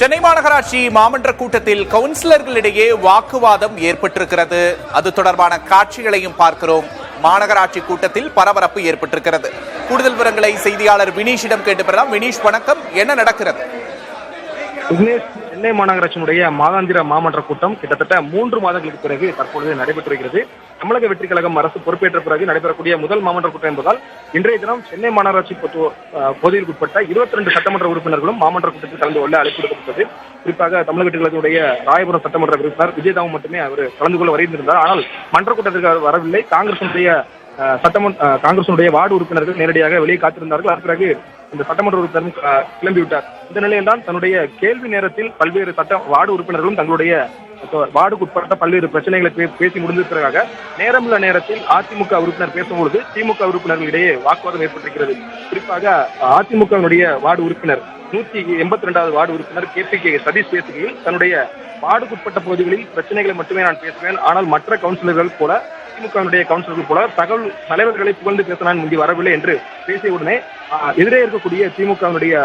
சென்னை மாநகராட்சி மாமன்ற கூட்டத்தில் கவுன்சிலர்களிடையே வாக்குவாதம் ஏற்பட்டிருக்கிறது. அது தொடர்பான காட்சிகளையும் பார்க்கிறோம். மாநகராட்சி கூட்டத்தில் பரபரப்பு ஏற்பட்டிருக்கிறது. கூடுதல் விவரங்களை செய்தியாளர் வினீஷிடம் கேட்டு பெறலாம். வினீஷ், வணக்கம். என்ன நடக்கிறது? சென்னை மாநகராட்சியினுடைய மாதாந்திர மாமன்ற கூட்டம் கிட்டத்தட்ட 3 மாதங்களுக்கு பிறகு தற்பொழுது நடைபெற்று வருகிறது. தமிழக வெற்றி கழகம் அரசு பொறுப்பேற்ற பிறகு நடைபெறக்கூடிய முதல் மாமன்ற கூட்டம் என்பதால் இன்றைய தினம் சென்னை மாநகராட்சி பகுதியில் உட்பட்ட 22 சட்டமன்ற உறுப்பினர்களும் மாமன்ற கூட்டத்தில் கலந்து கொள்ள அழைப்பு விடுக்கப்பட்டது. குறிப்பாக தமிழக வெற்றி கழகத்தினுடைய ராயபுரம் சட்டமன்ற உறுப்பினர் விஜயதாவும் மட்டுமே அவர் கலந்து கொள்ள வருகின்றார். ஆனால் மன்ற கூட்டத்திற்கு அவர் வரவில்லை. காங்கிரசுடைய வார்டு உறுப்பினர்கள் நேரடியாக வெளியே காத்திருந்தார்கள். அதன் பிறகு இந்த சட்டமன்ற உறுப்பினரும் கிளம்பிவிட்டார். இந்த நிலையில் தான் தன்னுடைய கேள்வி நேரத்தில் பல்வேறு வார்டு உறுப்பினர்களும் தங்களுடைய வார்டுக்கு உட்பட்ட பல்வேறு பிரச்சனைகளை பேசி முடிந்திருக்கிறதாக நேரமுள்ள நேரத்தில் அதிமுக உறுப்பினர் பேசும்பொழுது திமுக உறுப்பினர்களிடையே வாக்குவாதம் ஏற்பட்டிருக்கிறது. குறிப்பாக அதிமுகவினுடைய வார்டு உறுப்பினர் 182வது வார்டு உறுப்பினர் KPK சதீஷ் பேசுகையில் தன்னுடைய வார்டுக்குட்பட்ட பகுதிகளில் பிரச்சனைகளை மட்டுமே நான் பேசுவேன், ஆனால் மற்ற கவுன்சிலர்கள் போல திமுக கவுன்சிலர்கள் போல தலைவர்களை புகழ்ந்து பேச நான் முந்தி வரவில்லை என்று பேசிய உடனே எதிரே இருக்கக்கூடிய திமுக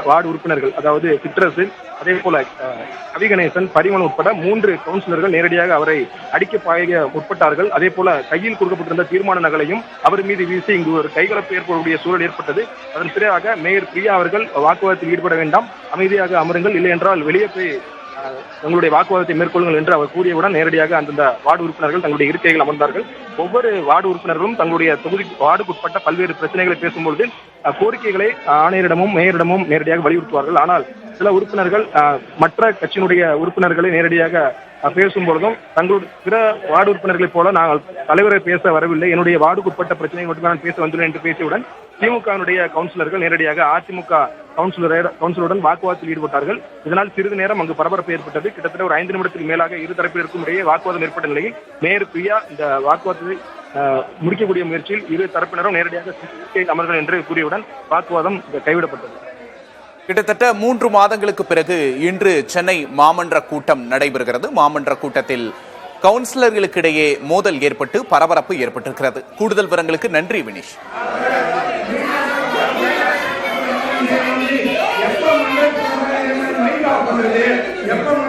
வார்டு உறுப்பினர்கள், அதாவது சிற்றரசு, அதே போல கவிகணேசன், பரிமளம் உட்பட 3 கவுன்சிலர்கள் நேரடியாக அவரை அடிக்க பாய முற்பட்டார்கள். அதே போல கையில் கொடுக்கப்பட்டிருந்த தீர்மான நகலையும் அவர் மீது வீசி இங்கு ஒரு கைகலப்பு ஏற்படக்கூடிய சூழல் ஏற்பட்டது. அதன் பிறகாக மேயர் பிரியா அவர்கள் வாக்குவாதத்தில் ஈடுபட வேண்டாம், அமைதியாக அமருங்கள், இல்லை என்றால் வெளியே போய் தங்களுடைய வாக்குவாதத்தை மேற்கொள்ளுங்கள் என்று அவர் கூறியவுடன் நேரடியாக அந்தந்த வார்டு உறுப்பினர்கள் தங்களுடைய இருக்கைகள் அமர்ந்தார்கள். ஒவ்வொரு வார்டு உறுப்பினர்களும் தங்களுடைய தொகுதி வார்டுக்குட்பட்ட பல்வேறு பிரச்சனைகளை பேசும்பொழுது கோரிக்கைகளை ஆணையரிடமும் மேயரிடமும் நேரடியாக வலியுறுத்துவார்கள். ஆனால் சில உறுப்பினர்கள் மற்ற கட்சியினுடைய உறுப்பினர்களை நேரடியாக பேசும்பொழுதும் தங்களுடைய பிற வார்டு உறுப்பினர்களைப் போல நாங்கள் தலைவரை பேச வரவில்லை, என்னுடைய வார்டுக்குட்பட்ட பிரச்சனையை மட்டும் நான் பேச வந்துள்ளேன் என்று பேசியவுடன் திமுகவினுடைய கவுன்சிலர்கள் நேரடியாக அதிமுக கவுன்சிலருடன் வாக்குவாதத்தில் ஈடுபட்டார்கள். இதனால் சிறிது நேரம் அங்கு பரபரப்பு ஏற்பட்டது. கிட்டத்தட்ட ஒரு 5 நிமிடத்துக்கு மேலாக இரு தரப்பினருக்கும் இடையே வாக்குவாதம் ஏற்பட்ட நிலையில் மேயர் பிரியா இந்த வாக்குவாதத்தை முடிக்கக்கூடிய முயற்சியில் இரு தரப்பினரும் நேரடியாக அமர்கள் என்று கூறியவுடன் வாக்குவாதம் கைவிடப்பட்டது. கிட்டத்தட்ட 3 மாதங்களுக்கு பிறகு இன்று சென்னை மாமன்ற கூட்டம் நடைபெறுகிறது. மாமன்ற கூட்டத்தில் கவுன்சிலர்களுக்கிடையே மோதல் ஏற்பட்டு பரபரப்பு ஏற்பட்டிருக்கிறது. கூடுதல் விவரங்களுக்கு நன்றி வினீஷ். எப்ப